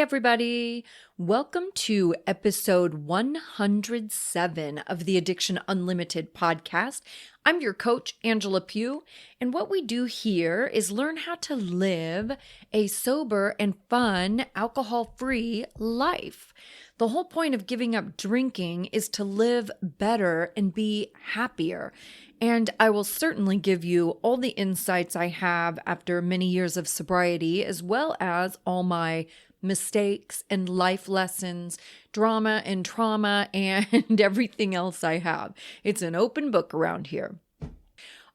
everybody. Welcome to episode 107 of the Addiction Unlimited podcast. I'm your coach, Angela Pugh, and what we do here is learn how to live a sober and fun, alcohol-free life. The whole point of giving up drinking is to live better and be happier. And I will certainly give you all the insights I have after many years of sobriety, as well as all my mistakes and life lessons, drama and trauma, and everything else I have. It's an open book around here.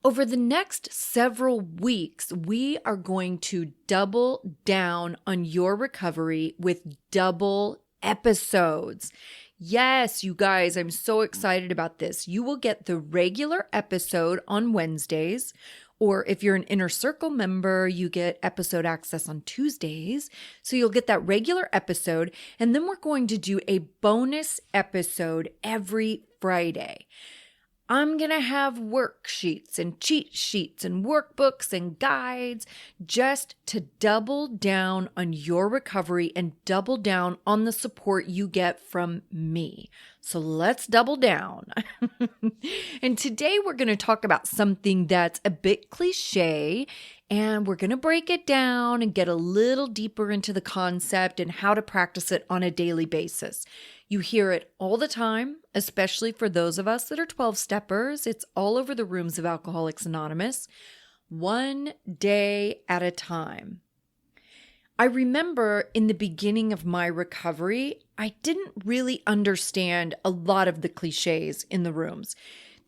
Over the next several weeks, we are going to double down on your recovery with double episodes. Yes, you guys, I'm so excited about this. You will get the regular episode on Wednesdays, or if you're an Inner Circle member, you get episode access on Tuesdays. So you'll get that regular episode, and then we're going to do a bonus episode every Friday. I'm going to have worksheets and cheat sheets and workbooks and guides just to double down on your recovery and double down on the support you get from me. So let's double down. And today we're going to talk about something that's a bit cliche, and we're going to break it down and get a little deeper into the concept and how to practice it on a daily basis. You hear it all the time, especially for those of us that are 12-steppers. It's all over the rooms of Alcoholics Anonymous. One day at a time. I remember in the beginning of my recovery, I didn't really understand a lot of the cliches in the rooms.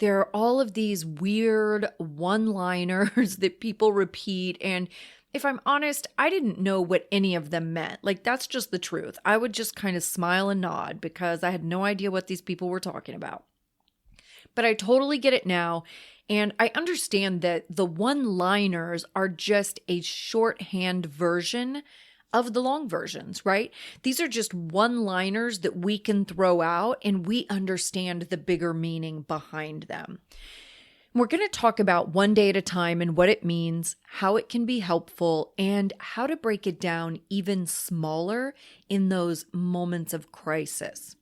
There are all of these weird one-liners that people repeat, and if I'm honest, I didn't know what any of them meant. Like, that's just the truth. I would just kind of smile and nod because I had no idea what these people were talking about. But I totally get it now, and I understand that the one-liners are just a shorthand version of the long versions, right? These are just one-liners that we can throw out, and we understand the bigger meaning behind them. We're going to talk about one day at a time and what it means, how it can be helpful, and how to break it down even smaller in those moments of crisis.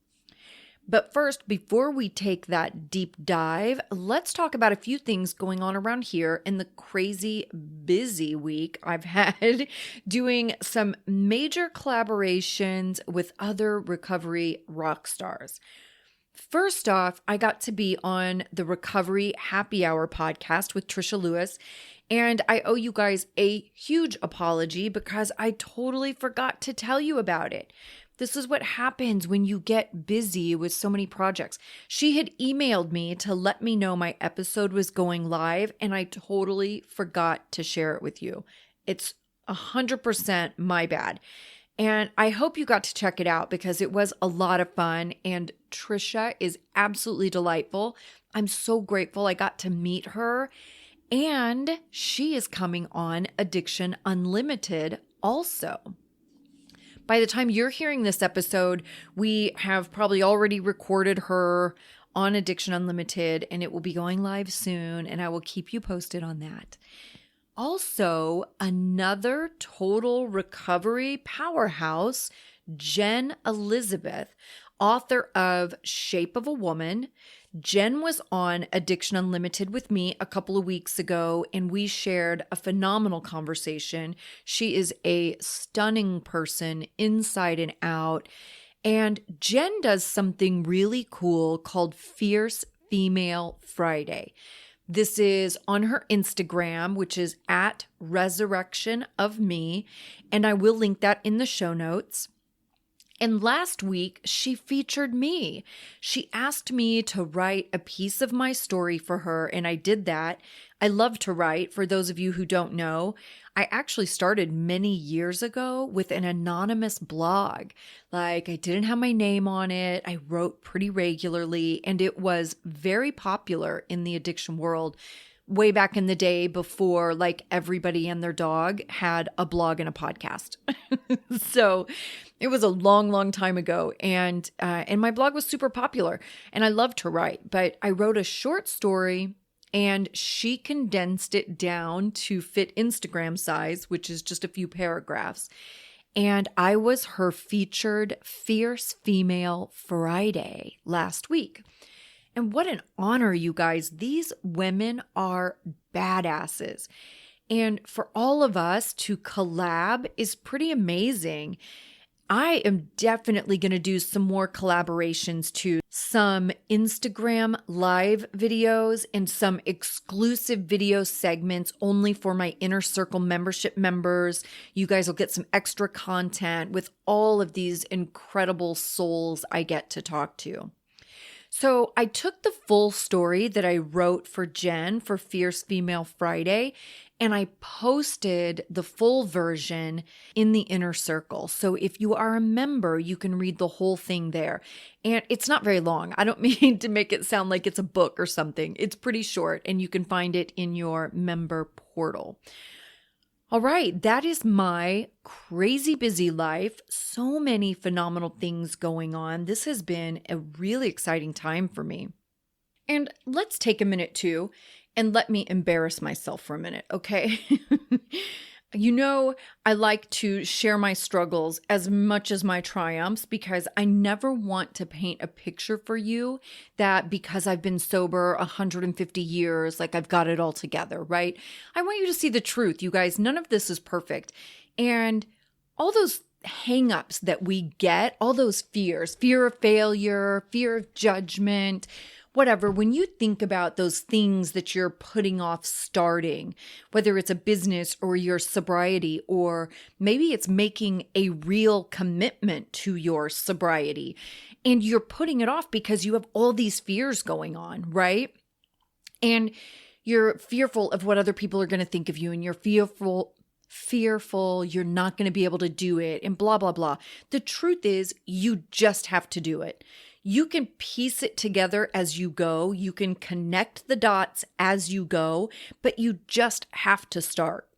But first, before we take that deep dive, let's talk about a few things going on around here in the crazy busy week I've had doing some major collaborations with other recovery rock stars. First off, I got to be on the Recovery Happy Hour podcast with Trisha Lewis, and I owe you guys a huge apology because I totally forgot to tell you about it. This is what happens when you get busy with so many projects. She had emailed me to let me know my episode was going live, and I totally forgot to share it with you. It's 100% my bad. And I hope you got to check it out because it was a lot of fun, and Trisha is absolutely delightful. I'm so grateful I got to meet her, and she is coming on Addiction Unlimited also. By the time you're hearing this episode, we have probably already recorded her on Addiction Unlimited, and it will be going live soon, and I will keep you posted on that. Also, another total recovery powerhouse, Jen Elizabeth, author of Shape of a Woman. Jen was on Addiction Unlimited with me a couple of weeks ago, and we shared a phenomenal conversation. She is a stunning person inside and out. And Jen does something really cool called Fierce Female Friday. This is on her Instagram, which is at Resurrection of Me, and I will link that in the show notes. And last week, she featured me. She asked me to write a piece of my story for her, and I did that. I love to write. For those of you who don't know, I actually started many years ago with an anonymous blog. Like, I didn't have my name on it. I wrote pretty regularly, and it was very popular in the addiction world way back in the day before like everybody and their dog had a blog and a podcast. So it was a long, long time ago. And my blog was super popular and I loved to write, but I wrote a short story and she condensed it down to fit Instagram size, which is just a few paragraphs. and I was her featured Fierce Female Friday last week. And what an honor, you guys. These women are badasses. And for all of us to collab is pretty amazing. I am definitely going to do some more collaborations too. Some Instagram live videos and some exclusive video segments only for my Inner Circle membership members. You guys will get some extra content with all of these incredible souls I get to talk to. So I took the full story that I wrote for Jen for Fierce Female Friday, and I posted the full version in the Inner Circle. So if you are a member, you can read the whole thing there. And it's not very long. I don't mean to make it sound like it's a book or something. It's pretty short, and you can find it in your member portal. All right, that is my crazy busy life. So many phenomenal things going on. This has been a really exciting time for me. And let's take a minute too, and let me embarrass myself for a minute, okay? You know, I like to share my struggles as much as my triumphs because I never want to paint a picture for you that because I've been sober 150 years, like I've got it all together, right? I want you to see the truth, you guys. None of this is perfect. And all those hangups that we get, all those fears, fear of failure, fear of judgment, whatever, when you think about those things that you're putting off starting, whether it's a business or your sobriety, or maybe it's making a real commitment to your sobriety, and you're putting it off because you have all these fears going on, right? And you're fearful of what other people are going to think of you, and you're fearful you're not going to be able to do it, and blah, blah, blah. The truth is, you just have to do it. You can piece it together as you go. You can connect the dots as you go, but you just have to start.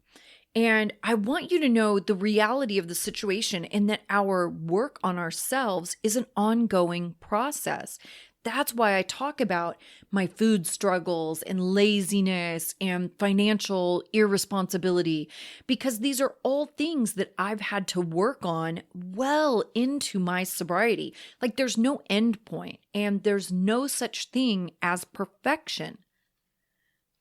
And I want you to know the reality of the situation and that our work on ourselves is an ongoing process. That's why I talk about my food struggles and laziness and financial irresponsibility, because these are all things that I've had to work on well into my sobriety. Like there's no end point and there's no such thing as perfection.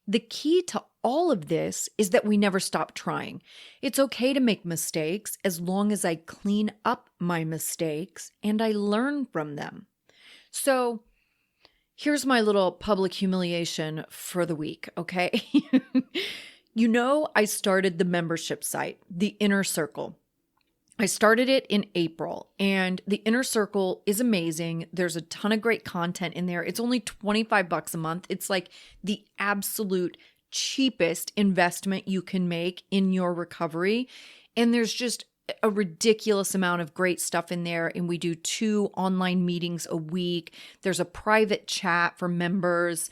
The key to all of this is that we never stop trying. It's okay to make mistakes as long as I clean up my mistakes and I learn from them. So here's my little public humiliation for the week, okay? You know, I started the membership site, the Inner Circle. I started it in April, and the Inner Circle is amazing. There's a ton of great content in there. It's only $25 a month. It's like the absolute cheapest investment you can make in your recovery. And there's just a ridiculous amount of great stuff in there. And we do 2 online meetings a week. There's a private chat for members.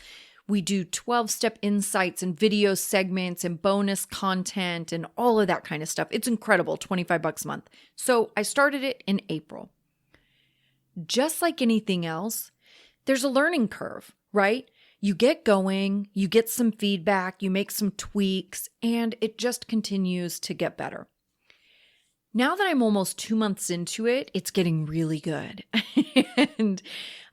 We do 12-step insights and video segments and bonus content and all of that kind of stuff. It's incredible, $25 a month. So I started it in April. Just like anything else, there's a learning curve, right? You get going, you get some feedback, you make some tweaks, and it just continues to get better. Now that I'm almost 2 months into it, it's getting really good. And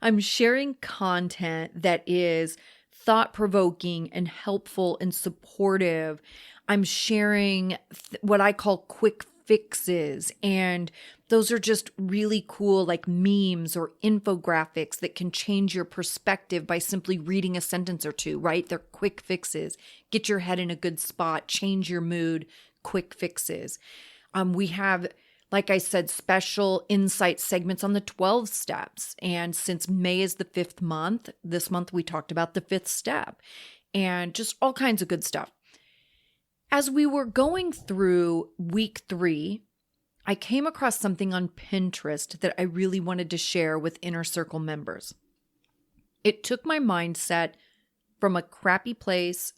I'm sharing content that is thought-provoking and helpful and supportive. I'm sharing what I call quick fixes, and those are just really cool, like memes or infographics that can change your perspective by simply reading a sentence or two, right? They're quick fixes. Get your head in a good spot, change your mood, quick fixes. We have, like I said, special insight segments on the 12 steps. And since May is the 5th month, this month we talked about the 5th step and just all kinds of good stuff. As we were going through week 3, I came across something on Pinterest that I really wanted to share with Inner Circle members. It took my mindset from a crappy place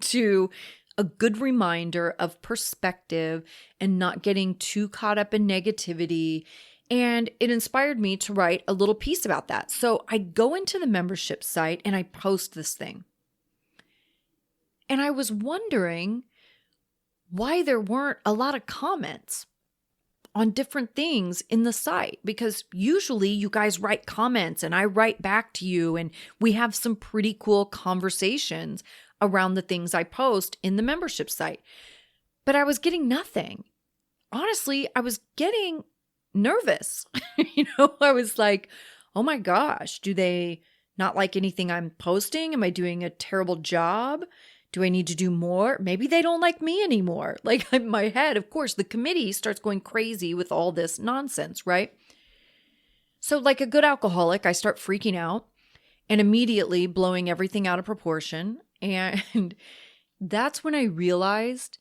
to a good reminder of perspective and not getting too caught up in negativity. And it inspired me to write a little piece about that. So I go into the membership site and I post this thing. And I was wondering why there weren't a lot of comments on different things in the site, because usually you guys write comments and I write back to you and we have some pretty cool conversations around the things I post in the membership site. But I was getting nothing. Honestly, I was getting nervous. I was like, oh my gosh, do they not like anything I'm posting? Am I doing a terrible job? Do I need to do more? Maybe they don't like me anymore. Like in my head, of course, the committee starts going crazy with all this nonsense, right? So like a good alcoholic, I start freaking out and immediately blowing everything out of proportion. And that's when I realized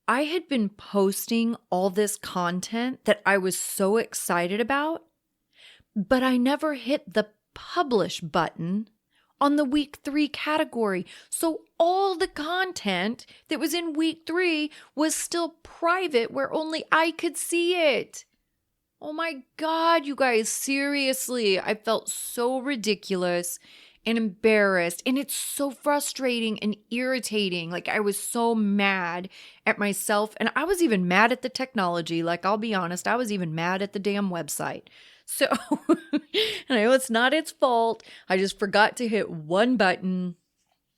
I had been posting all this content that I was so excited about, but I never hit the publish button on the week 3 category. So all the content that was in week 3 was still private where only I could see it. Oh my God, you guys, seriously, I felt so ridiculous and embarrassed. And it's so frustrating and irritating. Like I was so mad at myself. And I was even mad at the technology. Like I'll be honest, I was even mad at the damn website. So I know it's not its fault. I just forgot to hit one button,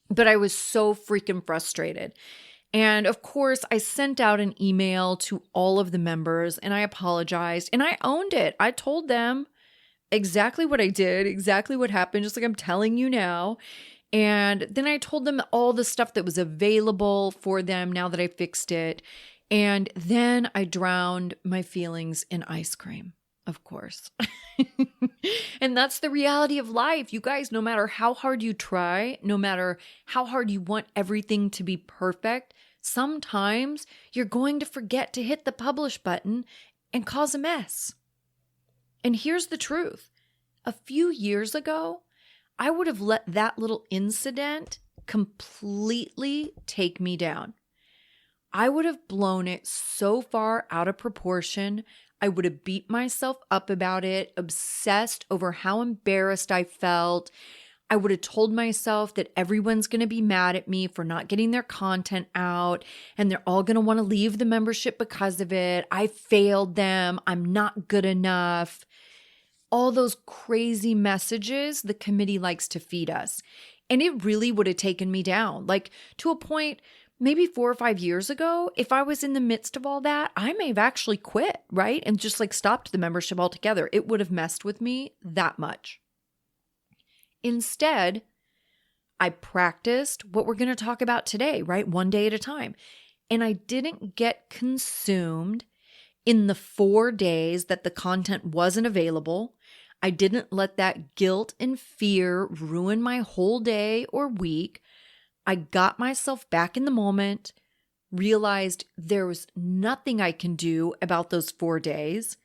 but I was so freaking frustrated. And of course, I sent out an email to all of the members and I apologized and I owned it. I told them exactly what I did, exactly what happened, just like I'm telling you now. And then I told them all the stuff that was available for them now that I fixed it. And then I drowned my feelings in ice cream. Of course. And that's the reality of life. You guys, no matter how hard you try, no matter how hard you want everything to be perfect, sometimes you're going to forget to hit the publish button and cause a mess. And here's the truth. A few years ago, I would have let that little incident completely take me down. I would have blown it so far out of proportion. I would have beat myself up about it, obsessed over how embarrassed I felt. I would have told myself that everyone's going to be mad at me for not getting their content out, and they're all going to want to leave the membership because of it. I failed them. I'm not good enough. All those crazy messages the committee likes to feed us. And it really would have taken me down, like to a point. Maybe 4 or 5 years ago, if I was in the midst of all that, I may have actually quit, right? And just like stopped the membership altogether. It would have messed with me that much. Instead, I practiced what we're going to talk about today, right? One day at a time. And I didn't get consumed in the 4 days that the content wasn't available. I didn't let that guilt and fear ruin my whole day or week. I got myself back in the moment, realized there was nothing I can do about those 4 days,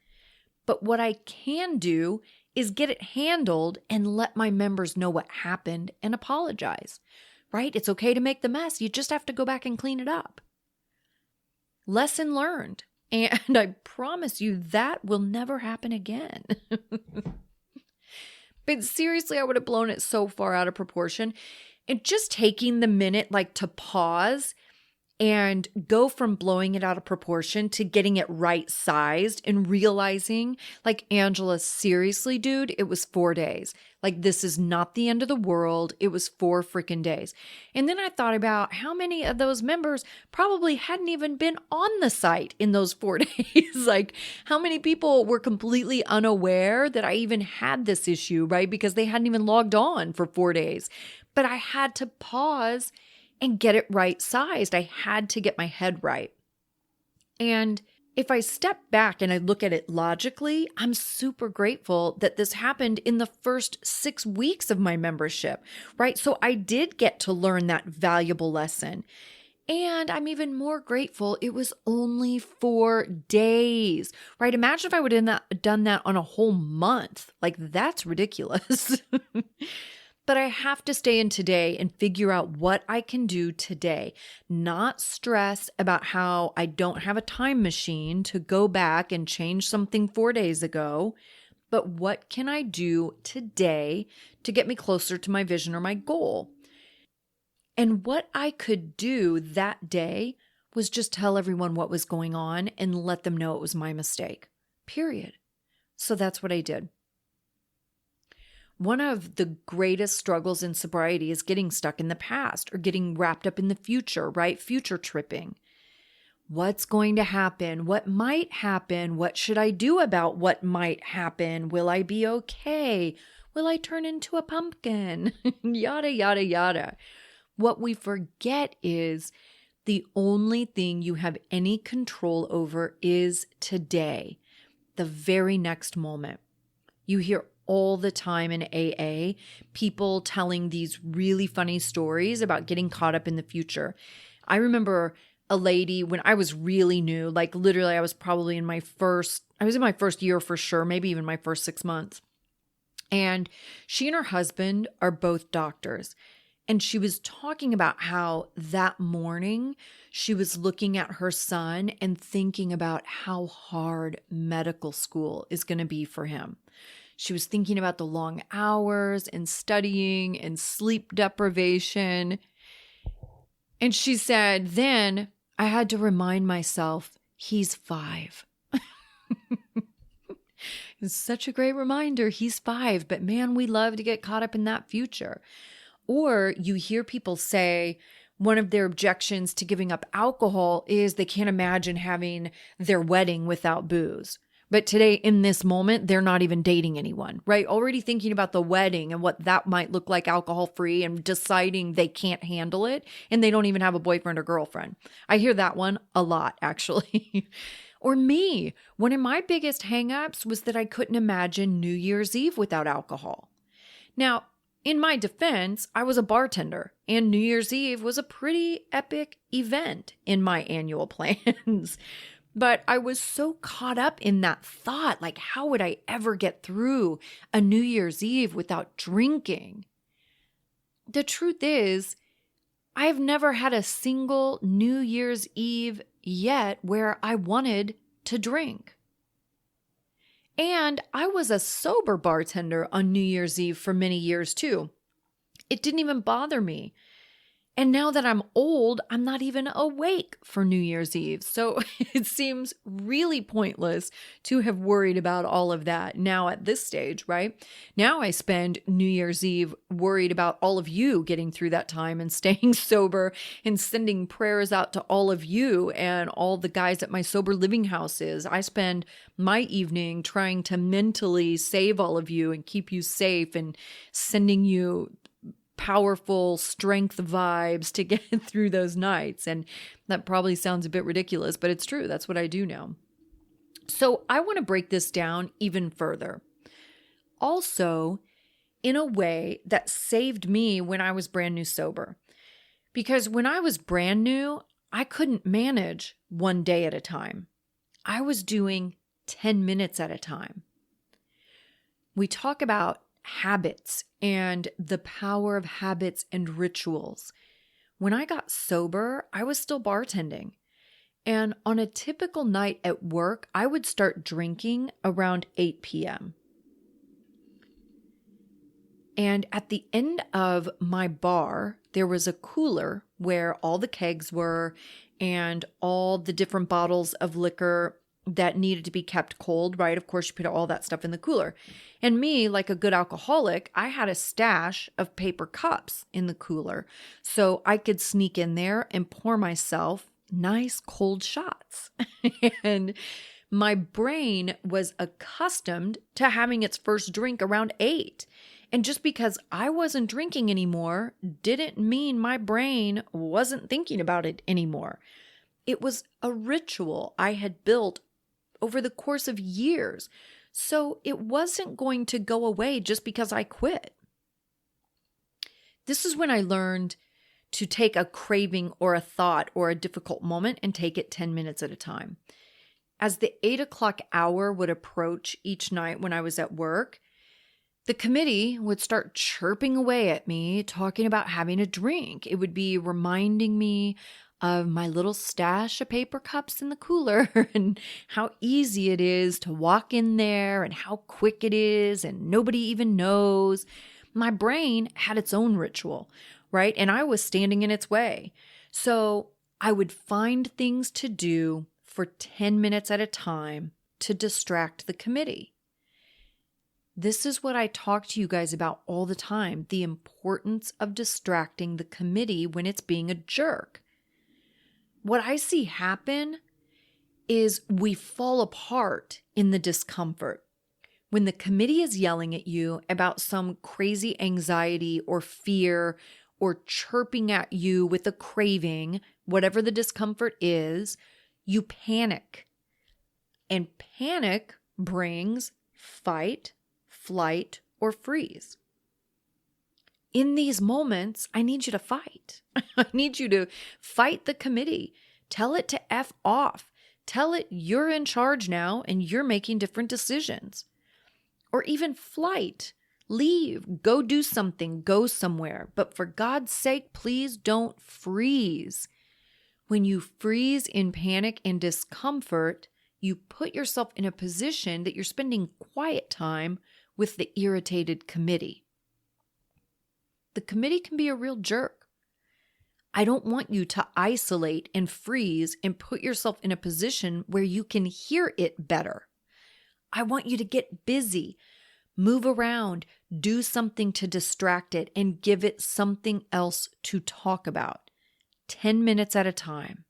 but what I can do is get it handled and let my members know what happened and apologize, right? It's okay to make the mess. You just have to go back and clean it up. Lesson learned. And I promise you that will never happen again. But seriously, I would have blown it so far out of proportion. And just taking the minute like to pause and go from blowing it out of proportion to getting it right sized and realizing like, Angela, seriously, dude, it was 4 days. Like this is not the end of the world. It was 4 freaking days. And then I thought about how many of those members probably hadn't even been on the site in those 4 days. Like how many people were completely unaware that I even had this issue, right? Because they hadn't even logged on for 4 days. But I had to pause and get it right sized. I had to get my head right. And if I step back and I look at it logically, I'm super grateful that this happened in the first 6 weeks of my membership, right? So I did get to learn that valuable lesson. And I'm even more grateful it was only 4 days, right? Imagine if I would have done that on a whole month. Like that's ridiculous. But I have to stay in today and figure out what I can do today, not stress about how I don't have a time machine to go back and change something 4 days ago, but what can I do today to get me closer to my vision or my goal? And what I could do that day was just tell everyone what was going on and let them know it was my mistake. Period. So that's what I did. One of the greatest struggles in sobriety is getting stuck in the past or getting wrapped up in the future, right? Future tripping. What's going to happen? What might happen? What should I do about what might happen? Will I be okay? Will I turn into a pumpkin? Yada, yada, yada. What we forget is the only thing you have any control over is today, the very next moment. You hear all the time in AA, people telling these really funny stories about getting caught up in the future. I remember a lady when I was really new, like literally I was probably in my first year for sure, maybe even my first 6 months. And she and her husband are both doctors. And she was talking about how that morning she was looking at her son and thinking about how hard medical school is going to be for him. She was thinking about the long hours and studying and sleep deprivation. And she said, then I had to remind myself, he's 5. It's such a great reminder. He's 5, but man, we love to get caught up in that future. Or you hear people say one of their objections to giving up alcohol is they can't imagine having their wedding without booze. But today, in this moment, they're not even dating anyone, right? Already thinking about the wedding and what that might look like alcohol-free and deciding they can't handle it and they don't even have a boyfriend or girlfriend. I hear that one a lot, actually. Or me, one of my biggest hangups was that I couldn't imagine New Year's Eve without alcohol. Now, in my defense, I was a bartender, and New Year's Eve was a pretty epic event in my annual plans. But I was so caught up in that thought, like, how would I ever get through a New Year's Eve without drinking? The truth is, I've never had a single New Year's Eve yet where I wanted to drink. And I was a sober bartender on New Year's Eve for many years too. It didn't even bother me. And now that I'm old, I'm not even awake for New Year's Eve. So it seems really pointless to have worried about all of that now at this stage, right? Now I spend New Year's Eve worried about all of you getting through that time and staying sober and sending prayers out to all of you and all the guys at my sober living houses. I spend my evening trying to mentally save all of you and keep you safe and sending you powerful strength vibes to get through those nights. And that probably sounds a bit ridiculous, but it's true. That's what I do now. So I want to break this down even further. Also, in a way that saved me when I was brand new sober. Because when I was brand new, I couldn't manage one day at a time. I was doing 10 minutes at a time. We talk about habits and the power of habits and rituals. When I got sober, I was still bartending. And on a typical night at work, I would start drinking around 8 p.m. And at the end of my bar, there was a cooler where all the kegs were and all the different bottles of liquor that needed to be kept cold, right? Of course, you put all that stuff in the cooler. And me, like a good alcoholic, I had a stash of paper cups in the cooler so I could sneak in there and pour myself nice cold shots. And my brain was accustomed to having its first drink around 8. And just because I wasn't drinking anymore didn't mean my brain wasn't thinking about it anymore. It was a ritual I had built over the course of years. So it wasn't going to go away just because I quit. This is when I learned to take a craving or a thought or a difficult moment and take it 10 minutes at a time. As the 8 o'clock hour would approach each night when I was at work, the committee would start chirping away at me, talking about having a drink. It would be reminding me of my little stash of paper cups in the cooler and how easy it is to walk in there and how quick it is and nobody even knows. My brain had its own ritual, right? And I was standing in its way. So I would find things to do for 10 minutes at a time to distract the committee. This is what I talk to you guys about all the time, the importance of distracting the committee when it's being a jerk. What I see happen is we fall apart in the discomfort. When the committee is yelling at you about some crazy anxiety or fear or chirping at you with a craving, whatever the discomfort is, you panic. And panic brings fight, flight, or freeze. In these moments, I need you to fight. I need you to fight the committee. Tell it to F off. Tell it you're in charge now and you're making different decisions. Or even flight. Leave. Go do something. Go somewhere. But for God's sake, please don't freeze. When you freeze in panic and discomfort, you put yourself in a position that you're spending quiet time with the irritated committee. The committee can be a real jerk. I don't want you to isolate and freeze and put yourself in a position where you can hear it better. I want you to get busy, move around, do something to distract it, and give it something else to talk about, 10 minutes at a time.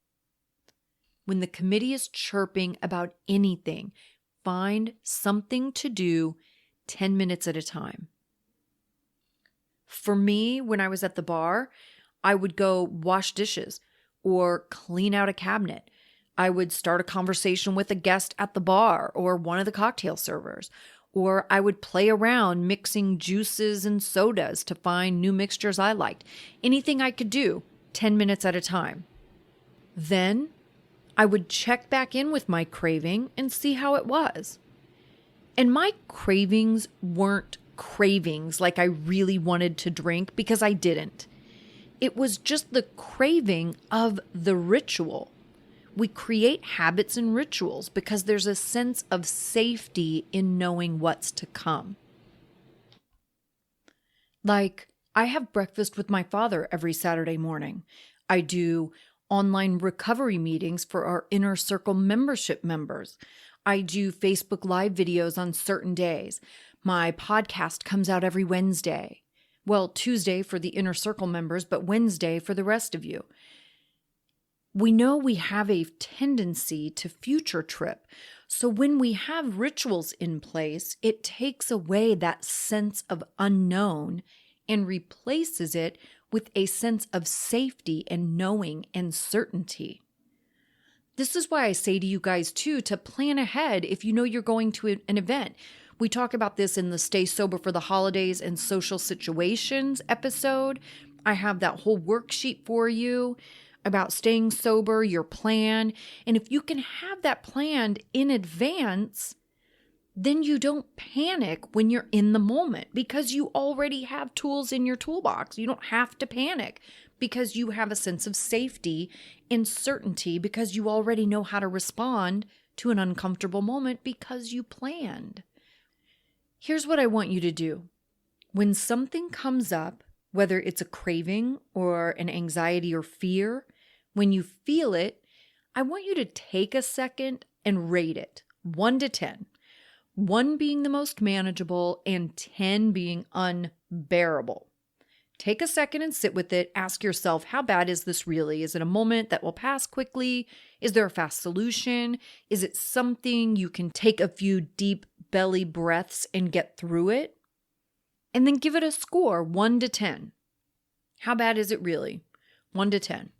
When the committee is chirping about anything, find something to do 10 minutes at a time. For me, when I was at the bar, I would go wash dishes or clean out a cabinet. I would start a conversation with a guest at the bar or one of the cocktail servers. Or I would play around mixing juices and sodas to find new mixtures I liked. Anything I could do, 10 minutes at a time. Then I would check back in with my craving and see how it was. And my cravings weren't cravings like I really wanted to drink, because I didn't. It was just the craving of the ritual. We create habits and rituals because there's a sense of safety in knowing what's to come. Like, I have breakfast with my father every Saturday morning. I do online recovery meetings for our Inner Circle membership members. I do Facebook Live videos on certain days. My podcast comes out every Wednesday. Well, Tuesday for the Inner Circle members, but Wednesday for the rest of you. We know we have a tendency to future trip. So when we have rituals in place, it takes away that sense of unknown and replaces it with a sense of safety and knowing and certainty. This is why I say to you guys too, to plan ahead if you know you're going to an event. We talk about this in the Stay Sober for the Holidays and Social Situations episode. I have that whole worksheet for you about staying sober, your plan. And if you can have that planned in advance, then you don't panic when you're in the moment because you already have tools in your toolbox. You don't have to panic because you have a sense of safety and certainty because you already know how to respond to an uncomfortable moment because you planned. Here's what I want you to do. When something comes up, whether it's a craving or an anxiety or fear, when you feel it, I want you to take a second and rate it, 1 to 10. 1 being the most manageable and 10 being unbearable. Take a second and sit with it. Ask yourself, how bad is this really? Is it a moment that will pass quickly? Is there a fast solution? Is it something you can take a few deep belly breaths and get through it? And then give it a score, 1 to 10. How bad is it really? 1 to 10.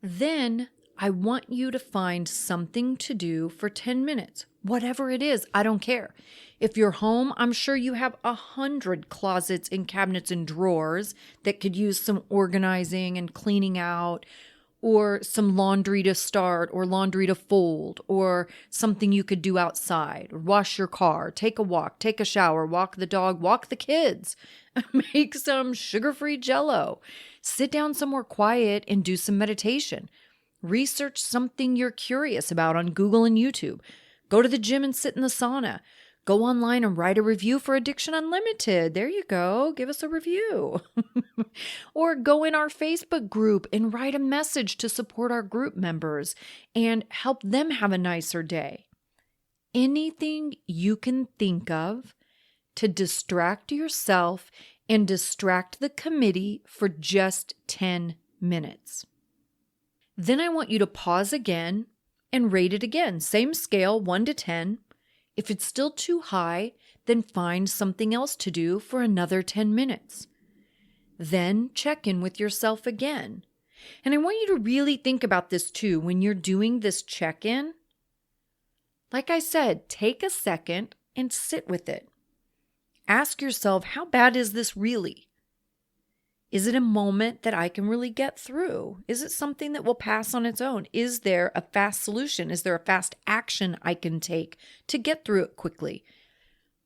Then I want you to find something to do for 10 minutes. Whatever it is, I don't care. If you're home, I'm sure you have 100 closets and cabinets and drawers that could use some organizing and cleaning out, or some laundry to start, or laundry to fold, or something you could do outside, or wash your car, take a walk, take a shower, walk the dog, walk the kids, make some sugar-free Jell-O, sit down somewhere quiet and do some meditation. Research something you're curious about on Google and YouTube. Go to the gym and sit in the sauna. Go online and write a review for Addiction Unlimited. There you go. Give us a review. Or go in our Facebook group and write a message to support our group members and help them have a nicer day. Anything you can think of to distract yourself and distract the committee for just 10 minutes. Then I want you to pause again and rate it again. Same scale, 1 to 10. If it's still too high, then find something else to do for another 10 minutes. Then check in with yourself again. And I want you to really think about this too when you're doing this check-in. Like I said, take a second and sit with it. Ask yourself, how bad is this really? Is it a moment that I can really get through? Is it something that will pass on its own? Is there a fast solution? Is there a fast action I can take to get through it quickly?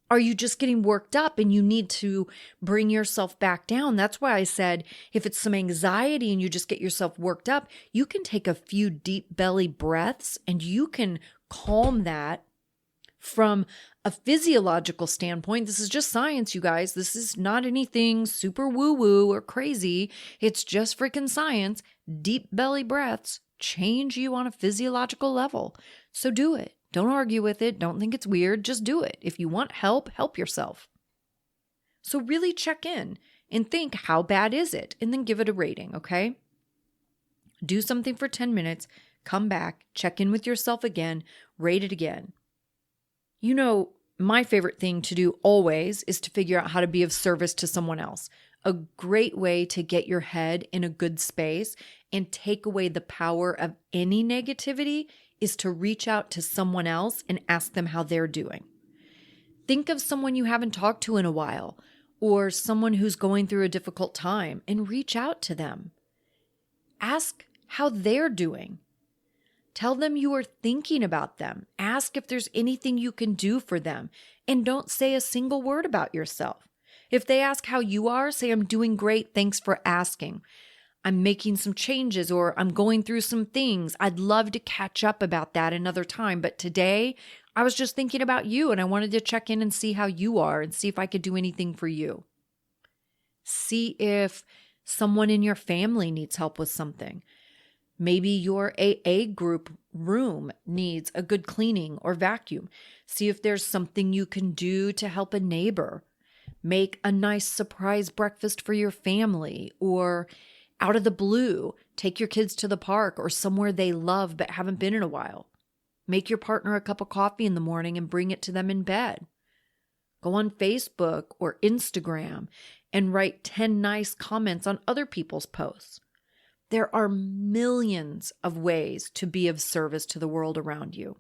Are you just getting worked up and you need to bring yourself back down? That's why I said if it's some anxiety and you just get yourself worked up, you can take a few deep belly breaths and you can calm that from a physiological standpoint. This is just science, you guys. This is not anything super woo-woo or crazy. It's just freaking science. Deep belly breaths change you on a physiological level. So do it. Don't argue with it. Don't think it's weird. Just do it. If you want help, help yourself. So really check in and think, how bad is it? And then give it a rating, okay? Do something for 10 minutes, come back, check in with yourself again, rate it again. You know, my favorite thing to do always is to figure out how to be of service to someone else. A great way to get your head in a good space and take away the power of any negativity is to reach out to someone else and ask them how they're doing. Think of someone you haven't talked to in a while or someone who's going through a difficult time and reach out to them. Ask how they're doing. Tell them you are thinking about them. Ask if there's anything you can do for them. And don't say a single word about yourself. If they ask how you are, say, I'm doing great. Thanks for asking. I'm making some changes or I'm going through some things. I'd love to catch up about that another time. But today I was just thinking about you and I wanted to check in and see how you are and see if I could do anything for you. See if someone in your family needs help with something. Maybe your AA group room needs a good cleaning or vacuum. See if there's something you can do to help a neighbor. Make a nice surprise breakfast for your family, or out of the blue, take your kids to the park or somewhere they love but haven't been in a while. Make your partner a cup of coffee in the morning and bring it to them in bed. Go on Facebook or Instagram and write 10 nice comments on other people's posts. There are millions of ways to be of service to the world around you.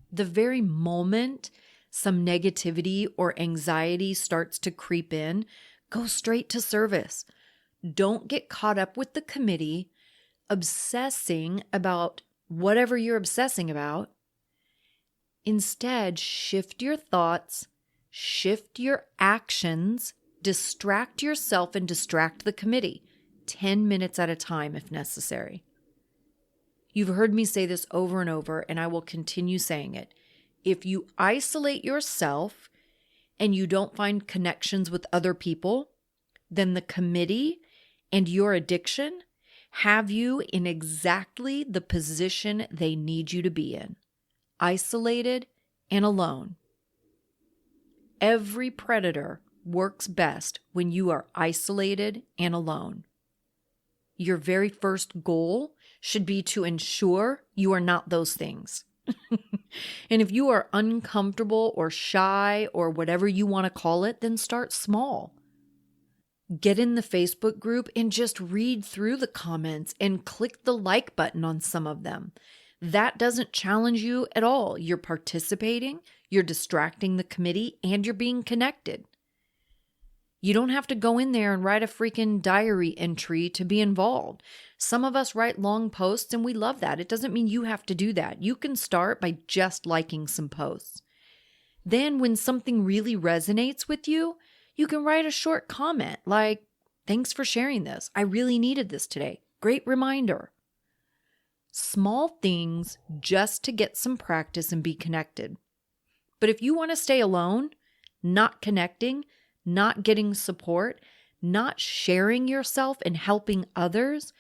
The very moment some negativity or anxiety starts to creep in, go straight to service. Don't get caught up with the committee, obsessing about whatever you're obsessing about. Instead, shift your thoughts, shift your actions, distract yourself and distract the committee. 10 minutes at a time if necessary. You've heard me say this over and over, and I will continue saying it. If you isolate yourself and you don't find connections with other people, then the committee and your addiction have you in exactly the position they need you to be in, isolated and alone. Every predator works best when you are isolated and alone. Your very first goal should be to ensure you are not those things. And if you are uncomfortable or shy or whatever you want to call it, then start small. Get in the Facebook group and just read through the comments and click the like button on some of them. That doesn't challenge you at all. You're participating, you're distracting the committee, and you're being connected. You don't have to go in there and write a freaking diary entry to be involved. Some of us write long posts and we love that. It doesn't mean you have to do that. You can start by just liking some posts. Then when something really resonates with you, you can write a short comment like, thanks for sharing this. I really needed this today. Great reminder. Small things just to get some practice and be connected. But if you want to stay alone, not connecting, not getting support, not sharing yourself and helping others,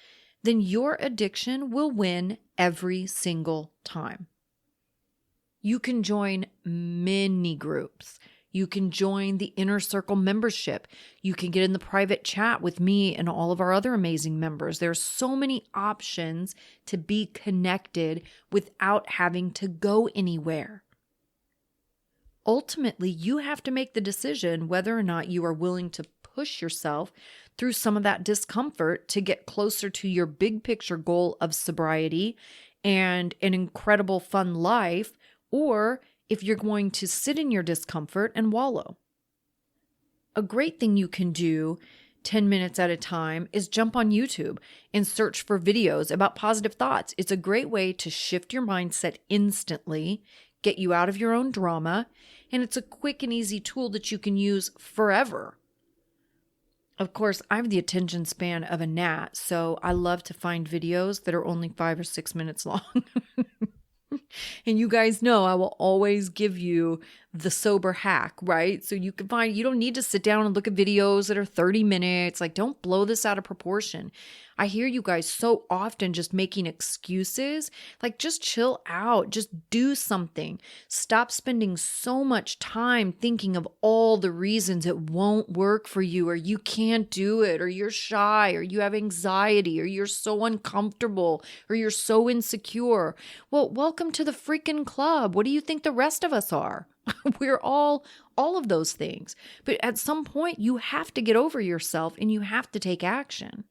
then your addiction will win every single time. You can join many groups. You can join the Inner Circle membership. You can get in the private chat with me and all of our other amazing members. There's so many options to be connected without having to go anywhere. Ultimately, you have to make the decision whether or not you are willing to push yourself through some of that discomfort to get closer to your big picture goal of sobriety and an incredible fun life, or if you're going to sit in your discomfort and wallow. A great thing you can do 10 minutes at a time is jump on YouTube and search for videos about positive thoughts. It's a great way to shift your mindset instantly, get you out of your own drama, and it's a quick and easy tool that you can use forever. Of course, I have the attention span of a gnat, so I love to find videos that are only 5 or 6 minutes long. And you guys know I will always give you the sober hack, right? So you can find, you don't need to sit down and look at videos that are 30 minutes. Like, don't blow this out of proportion. I hear you guys so often just making excuses. Like, just chill out. Just do something. Stop spending so much time thinking of all the reasons it won't work for you, or you can't do it, or you're shy, or you have anxiety, or you're so uncomfortable, or you're so insecure. Well, welcome to the freaking club. What do you think the rest of us are? We're all of those things. But at some point, you have to get over yourself and you have to take action.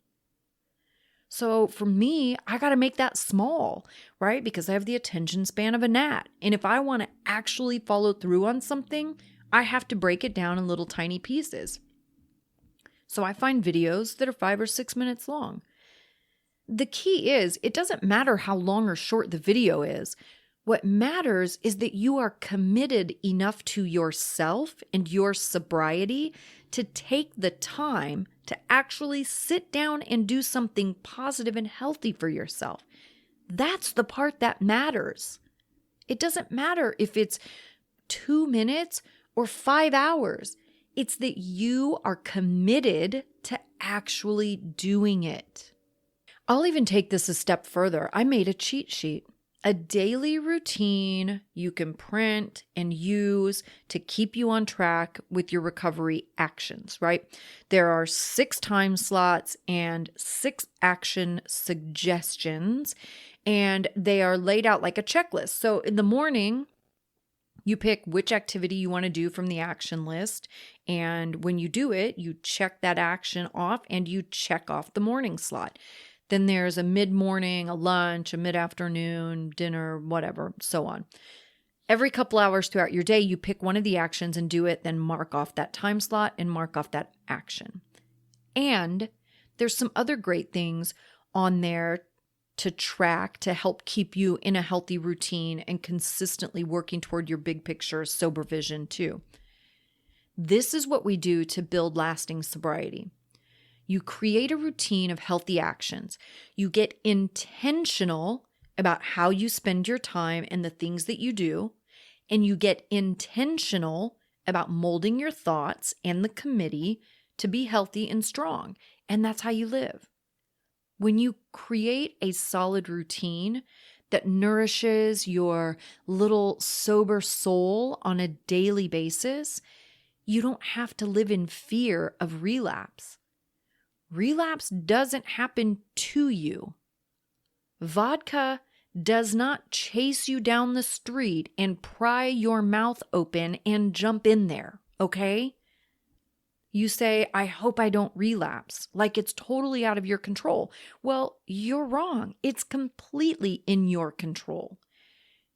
So for me, I got to make that small, right? Because I have the attention span of a gnat. And if I want to actually follow through on something, I have to break it down in little tiny pieces. So I find videos that are 5 or 6 minutes long. The key is, it doesn't matter how long or short the video is. What matters is that you are committed enough to yourself and your sobriety to take the time to actually sit down and do something positive and healthy for yourself. That's the part that matters. It doesn't matter if it's 2 minutes or 5 hours. It's that you are committed to actually doing it. I'll even take this a step further. I made a cheat sheet. A daily routine you can print and use to keep you on track with your recovery actions, right? There are 6 time slots and 6 action suggestions, and they are laid out like a checklist. So in the morning, you pick which activity you want to do from the action list, and when you do it, you check that action off and you check off the morning slot. Then there's a mid-morning, a lunch, a mid-afternoon, dinner, whatever, so on. Every couple hours throughout your day, you pick one of the actions and do it, then mark off that time slot and mark off that action. And there's some other great things on there to track to help keep you in a healthy routine and consistently working toward your big picture sober vision too. This is what we do to build lasting sobriety. You create a routine of healthy actions. You get intentional about how you spend your time and the things that you do, and you get intentional about molding your thoughts and the committee to be healthy and strong. And that's how you live. When you create a solid routine that nourishes your little sober soul on a daily basis, you don't have to live in fear of relapse. Relapse doesn't happen to you. Vodka does not chase you down the street and pry your mouth open and jump in there, okay? You say, I hope I don't relapse, like it's totally out of your control. Well, you're wrong. It's completely in your control.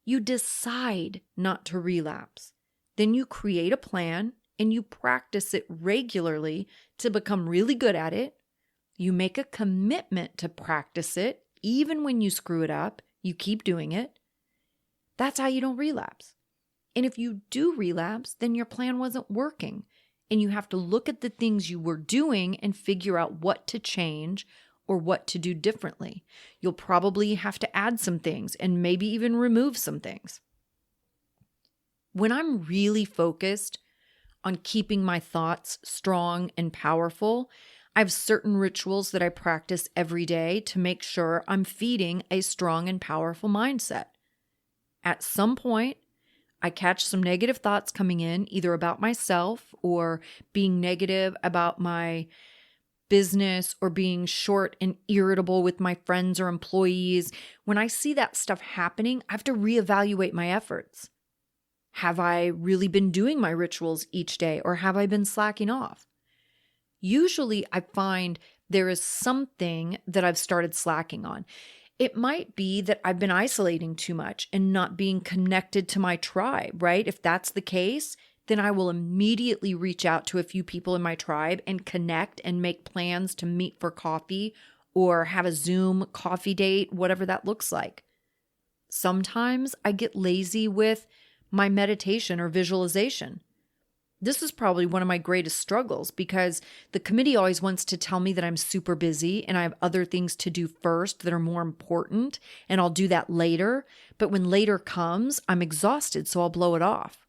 You decide not to relapse. Then you create a plan and you practice it regularly to become really good at it. You make a commitment to practice it. Even when you screw it up, you keep doing it. That's how you don't relapse. And if you do relapse, then your plan wasn't working. And you have to look at the things you were doing and figure out what to change or what to do differently. You'll probably have to add some things and maybe even remove some things. When I'm really focused on keeping my thoughts strong and powerful, I have certain rituals that I practice every day to make sure I'm feeding a strong and powerful mindset. At some point, I catch some negative thoughts coming in, either about myself or being negative about my business or being short and irritable with my friends or employees. When I see that stuff happening, I have to reevaluate my efforts. Have I really been doing my rituals each day, or have I been slacking off? Usually I find there is something that I've started slacking on. It might be that I've been isolating too much and not being connected to my tribe, right? If that's the case, then I will immediately reach out to a few people in my tribe and connect and make plans to meet for coffee or have a Zoom coffee date, whatever that looks like. Sometimes I get lazy with my meditation or visualization. This is probably one of my greatest struggles because the committee always wants to tell me that I'm super busy and I have other things to do first that are more important, and I'll do that later. But when later comes, I'm exhausted, so I'll blow it off.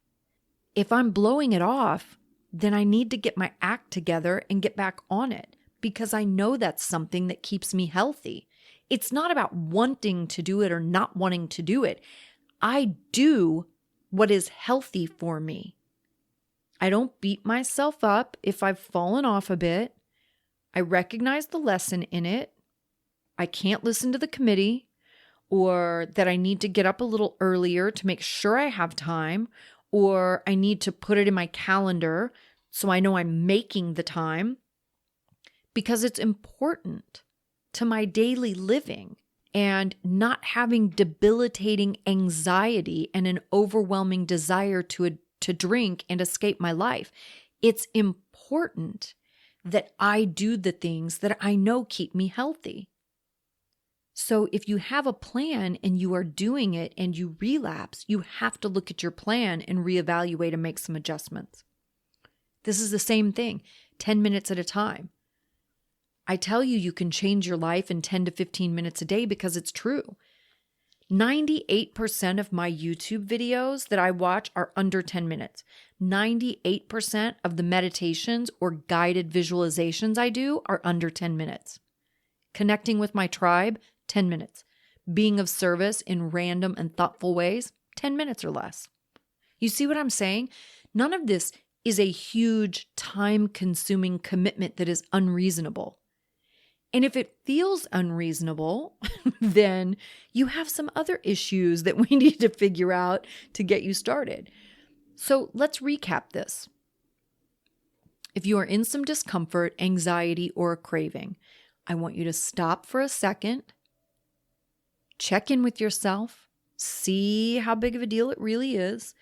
If I'm blowing it off, then I need to get my act together and get back on it because I know that's something that keeps me healthy. It's not about wanting to do it or not wanting to do it. I do what is healthy for me. I don't beat myself up if I've fallen off a bit. I recognize the lesson in it. I can't listen to the committee, or that I need to get up a little earlier to make sure I have time, or I need to put it in my calendar so I know I'm making the time, because it's important to my daily living and not having debilitating anxiety and an overwhelming desire to drink and escape my life. It's important that I do the things that I know keep me healthy. So if you have a plan and you are doing it and you relapse, you have to look at your plan and reevaluate and make some adjustments. This is the same thing, 10 minutes at a time. I tell you, you can change your life in 10 to 15 minutes a day because it's true. 98% of my YouTube videos that I watch are under 10 minutes. 98% of the meditations or guided visualizations I do are under 10 minutes. Connecting with my tribe, 10 minutes. Being of service in random and thoughtful ways, 10 minutes or less. You see what I'm saying? None of this is a huge time-consuming commitment that is unreasonable. And if it feels unreasonable, then you have some other issues that we need to figure out to get you started. So let's recap this. If you are in some discomfort, anxiety, or a craving, I want you to stop for a second, check in with yourself, see how big of a deal it really is,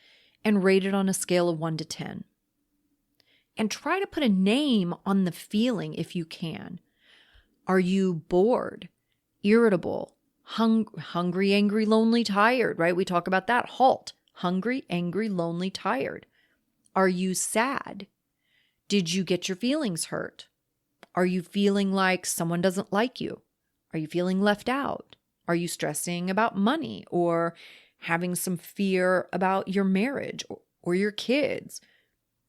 and rate it on a scale of 1 to 10. And try to put a name on the feeling if you can. Are you bored, irritable, hungry, angry, lonely, tired, right? We talk about that. HALT. Hungry, angry, lonely, tired. Are you sad? Did you get your feelings hurt? Are you feeling like someone doesn't like you? Are you feeling left out? Are you stressing about money or having some fear about your marriage or your kids?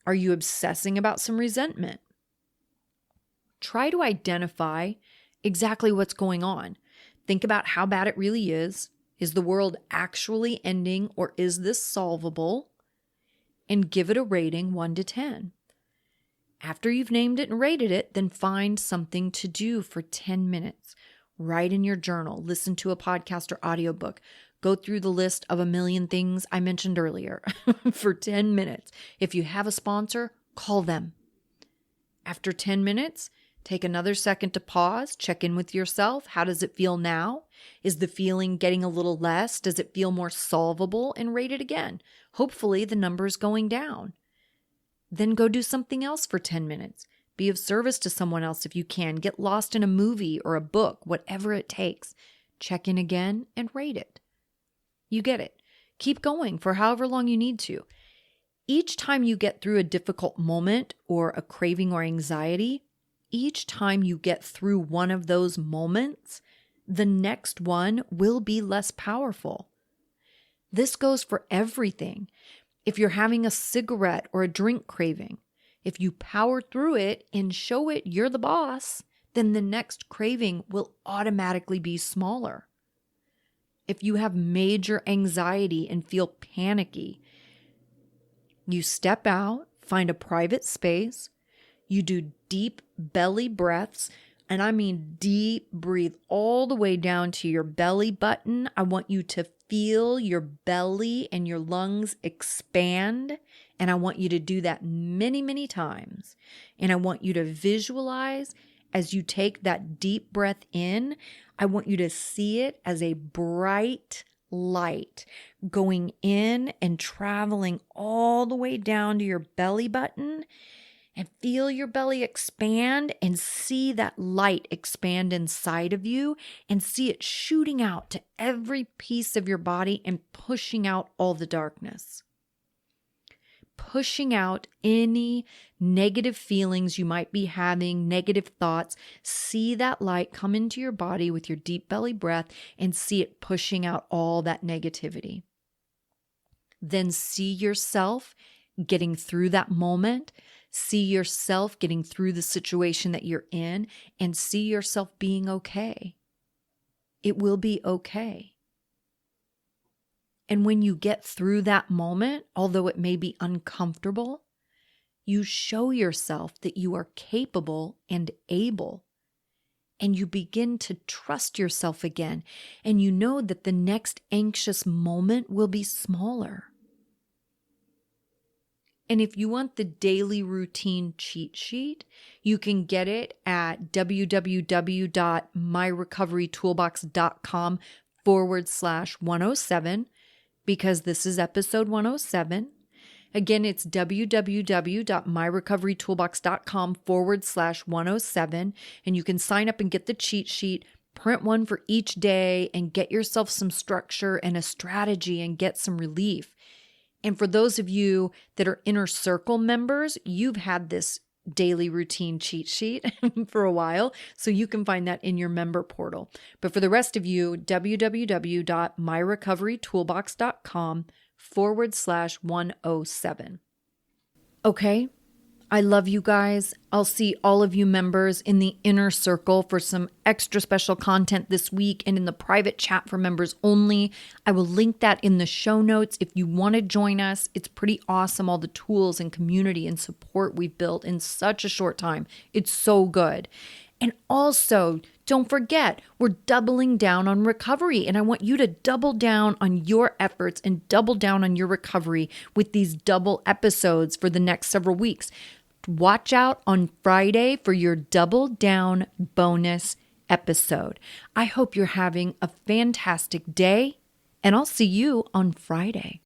Are you obsessing about some resentment? Try to identify exactly what's going on. Think about how bad it really is. Is the world actually ending, or is this solvable? And give it a rating 1 to 10. After you've named it and rated it, then find something to do for 10 minutes. Write in your journal, listen to a podcast or audiobook, go through the list of a million things I mentioned earlier for 10 minutes. If you have a sponsor, call them. After 10 minutes, take another second to pause, check in with yourself. How does it feel now? Is the feeling getting a little less? Does it feel more solvable? And rate it again. Hopefully the number is going down. Then go do something else for 10 minutes. Be of service to someone else if you can. Get lost in a movie or a book, whatever it takes. Check in again and rate it. You get it. Keep going for however long you need to. Each time you get through a difficult moment or a craving or anxiety, each time you get through one of those moments, the next one will be less powerful. This goes for everything. If you're having a cigarette or a drink craving, if you power through it and show it you're the boss, then the next craving will automatically be smaller. If you have major anxiety and feel panicky, you step out, find a private space, you do deep belly breaths, and I mean deep breathe all the way down to your belly button. I want you to feel your belly and your lungs expand, and I want you to do that many, many times. And I want you to visualize as you take that deep breath in, I want you to see it as a bright light going in and traveling all the way down to your belly button, and feel your belly expand and see that light expand inside of you and see it shooting out to every piece of your body and pushing out all the darkness. Pushing out any negative feelings you might be having, negative thoughts. See that light come into your body with your deep belly breath and see it pushing out all that negativity. Then see yourself getting through that moment. See yourself getting through the situation that you're in and see yourself being okay. It will be okay. And when you get through that moment, although it may be uncomfortable, you show yourself that you are capable and able. And you begin to trust yourself again. And you know that the next anxious moment will be smaller. And if you want the daily routine cheat sheet, you can get it at www.myrecoverytoolbox.com/107 because this is episode 107. Again, it's www.myrecoverytoolbox.com/107. And you can sign up and get the cheat sheet, print one for each day, and get yourself some structure and a strategy and get some relief. And for those of you that are Inner Circle members, you've had this daily routine cheat sheet for a while, so you can find that in your member portal. But for the rest of you, www.myrecoverytoolbox.com/107. Okay. I love you guys. I'll see all of you members in the Inner Circle for some extra special content this week and in the private chat for members only. I will link that in the show notes if you want to join us. It's pretty awesome, all the tools and community and support we've built in such a short time. It's so good. And also, don't forget, we're doubling down on recovery, and I want you to double down on your efforts and double down on your recovery with these double episodes for the next several weeks. Watch out on Friday for your double down bonus episode. I hope you're having a fantastic day, and I'll see you on Friday.